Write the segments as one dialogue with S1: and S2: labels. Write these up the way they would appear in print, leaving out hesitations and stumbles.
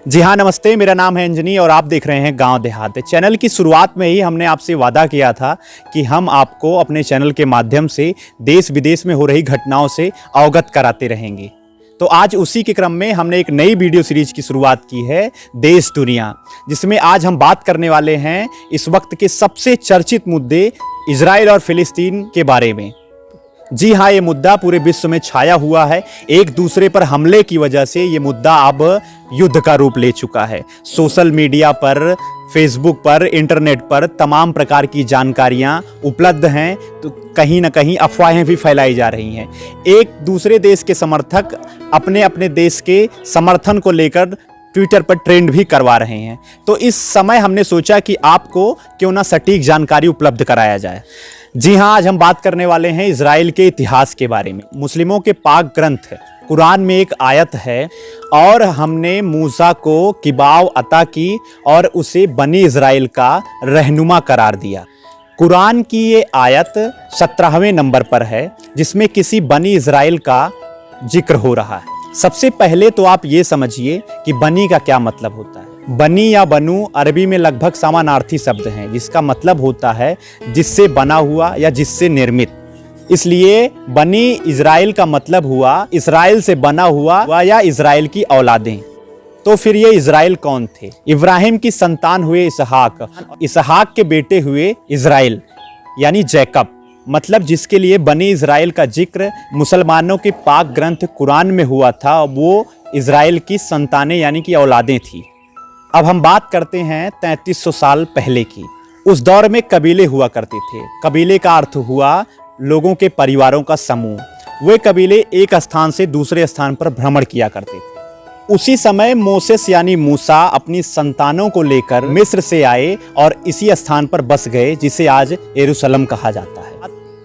S1: जी हाँ, नमस्ते। मेरा नाम है अंजनी और आप देख रहे हैं गांव देहात। चैनल की शुरुआत में ही हमने आपसे वादा किया था कि हम आपको अपने चैनल के माध्यम से देश विदेश में हो रही घटनाओं से अवगत कराते रहेंगे। तो आज उसी के क्रम में हमने एक नई वीडियो सीरीज की शुरुआत की है, देश दुनिया, जिसमें आज हम बात करने वाले हैं इस वक्त के सबसे चर्चित मुद्दे इजराइल और फिलिस्तीन के बारे में। जी हाँ, ये मुद्दा पूरे विश्व में छाया हुआ है। एक दूसरे पर हमले की वजह से ये मुद्दा अब युद्ध का रूप ले चुका है। सोशल मीडिया पर, फेसबुक पर, इंटरनेट पर तमाम प्रकार की जानकारियां उपलब्ध हैं, तो कहीं ना कहीं अफवाहें भी फैलाई जा रही हैं। एक दूसरे देश के समर्थक अपने अपने देश के समर्थन को लेकर ट्विटर पर ट्रेंड भी करवा रहे हैं। तो इस समय हमने सोचा कि आपको क्यों ना सटीक जानकारी उपलब्ध कराया जाए। जी हाँ, आज हम बात करने वाले हैं इजराइल के इतिहास के बारे में। मुस्लिमों के पाक ग्रंथ कुरान में एक आयत है, और हमने मूसा को किबाव अता की और उसे बनी इजराइल का रहनुमा करार दिया। कुरान की ये आयत 17वें नंबर पर है, जिसमें किसी बनी इजराइल का जिक्र हो रहा है। सबसे पहले तो आप ये समझिए कि बनी का क्या मतलब होता है। बनी या बनू अरबी में लगभग समानार्थी शब्द हैं, जिसका मतलब होता है जिससे बना हुआ या जिससे निर्मित। इसलिए बनी इजराइल का मतलब हुआ इजराइल से बना हुआ या इजराइल की औलादें। तो फिर ये इजराइल कौन थे? इब्राहिम की संतान हुए इसहाक के बेटे हुए इजराइल यानी जैकब, मतलब जिसके लिए बनी इजराइल का जिक्र मुसलमानों के पाक ग्रंथ कुरान में हुआ था, वो इजराइल की संतानें यानी कि औलादें थी। अब हम बात करते हैं 3300 साल पहले की। उस दौर में कबीले हुआ करते थे। कबीले का अर्थ हुआ लोगों के परिवारों का समूह। वे कबीले एक स्थान से दूसरे स्थान पर भ्रमण किया करते थे। उसी समय मोसेस यानी मूसा अपनी संतानों को लेकर मिस्र से आए और इसी स्थान पर बस गए, जिसे आज यरूशलेम कहा जाता है।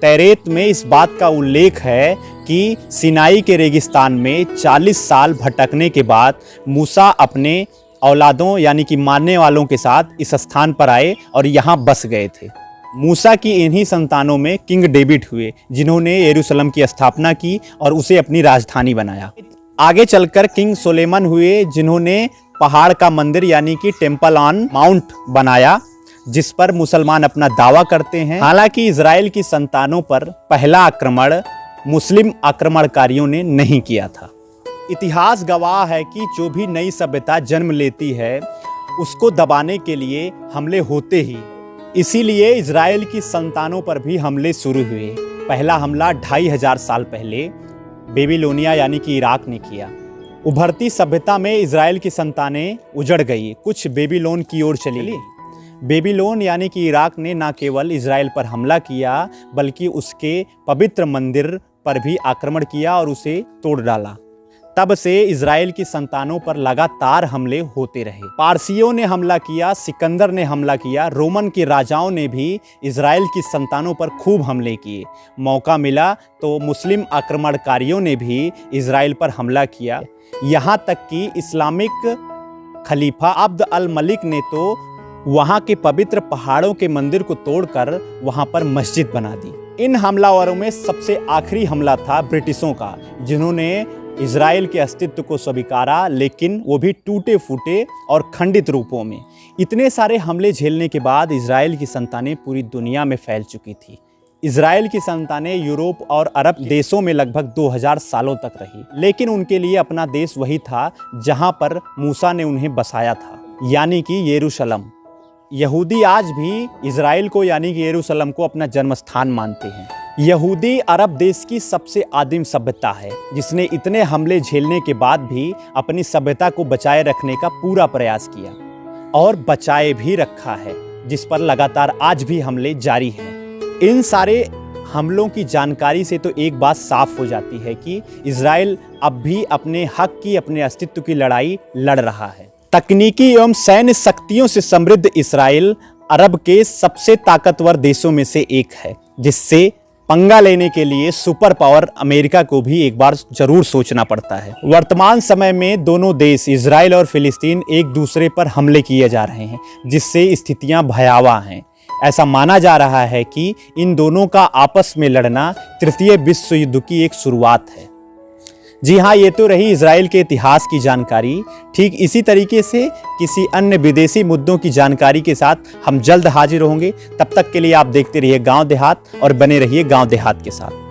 S1: तौरात में इस बात का उल्लेख है कि सिनाई के रेगिस्तान में 40 साल भटकने के बाद मूसा अपने औलादों यानी कि मानने वालों के साथ इस स्थान पर आए और यहाँ बस गए थे। मूसा की इन्हीं संतानों में किंग डेविड हुए, जिन्होंने यरूशलेम की स्थापना की और उसे अपनी राजधानी बनाया। आगे चलकर किंग सुलेमान हुए, जिन्होंने पहाड़ का मंदिर यानी कि टेम्पल ऑन माउंट बनाया, जिस पर मुसलमान अपना दावा करते हैं। हालांकि इजराइल की संतानों पर पहला आक्रमण मुस्लिम आक्रमणकारियों ने नहीं किया था। इतिहास गवाह है कि जो भी नई सभ्यता जन्म लेती है, उसको दबाने के लिए हमले होते ही। इसीलिए इजराइल की संतानों पर भी हमले शुरू हुए। पहला हमला 2500 साल पहले बेबीलोनिया यानी कि इराक ने किया। उभरती सभ्यता में इजराइल की संतानें उजड़ गई, कुछ बेबीलोन की ओर चली। बेबीलोन यानी कि इराक ने न केवल इजराइल पर हमला किया, बल्कि उसके पवित्र मंदिर पर भी आक्रमण किया और उसे तोड़ डाला। तब से इजराइल की संतानों पर लगातार हमले होते रहे। पारसियों ने हमला किया, सिकंदर ने हमला किया, रोमन के राजाओं ने भी इजराइल की संतानों पर खूब हमले किए। मौका मिला तो मुस्लिम आक्रमणकारियों ने भी इजराइल पर हमला किया। यहाँ तक कि इस्लामिक खलीफा अब्द अल मलिक ने तो वहाँ के पवित्र पहाड़ों के मंदिर को तोड़कर वहाँ पर मस्जिद बना दी। इन हमलावरों में सबसे आखिरी हमला था ब्रिटिशों का, जिन्होंने इजराइल के अस्तित्व को स्वीकारा, लेकिन वो भी टूटे फूटे और खंडित रूपों में। इतने सारे हमले झेलने के बाद इजराइल की संतानें पूरी दुनिया में फैल चुकी थी। इजराइल की संतानें यूरोप और अरब देशों में लगभग 2000 सालों तक रही, लेकिन उनके लिए अपना देश वही था जहां पर मूसा ने उन्हें बसाया था, यानी कि यरूशलेम। यहूदी आज भी इजराइल को यानी कि यरूशलेम को अपना जन्म स्थान मानते हैं। यहूदी अरब देश की सबसे आदिम सभ्यता है, जिसने इतने हमले झेलने के बाद भी अपनी सभ्यता को बचाए रखने का पूरा प्रयास किया और बचाए भी रखा है, जिस पर लगातार आज भी हमले जारी हैं। इन सारे हमलों की जानकारी से तो एक बात साफ हो जाती है कि इजराइल अब भी अपने हक की, अपने अस्तित्व की लड़ाई लड़ रहा है। तकनीकी एवं सैन्य शक्तियों से समृद्ध इजराइल अरब के सबसे ताकतवर देशों में से एक है, जिससे पंगा लेने के लिए सुपर पावर अमेरिका को भी एक बार जरूर सोचना पड़ता है। वर्तमान समय में दोनों देश इजराइल और फिलिस्तीन एक दूसरे पर हमले किए जा रहे हैं, जिससे स्थितियां भयावह हैं। ऐसा माना जा रहा है कि इन दोनों का आपस में लड़ना तृतीय विश्व युद्ध की एक शुरुआत है। जी हाँ, ये तो रही इजराइल के इतिहास की जानकारी। ठीक इसी तरीके से किसी अन्य विदेशी मुद्दों की जानकारी के साथ हम जल्द हाजिर होंगे। तब तक के लिए आप देखते रहिए गांव देहात और बने रहिए गांव देहात के साथ।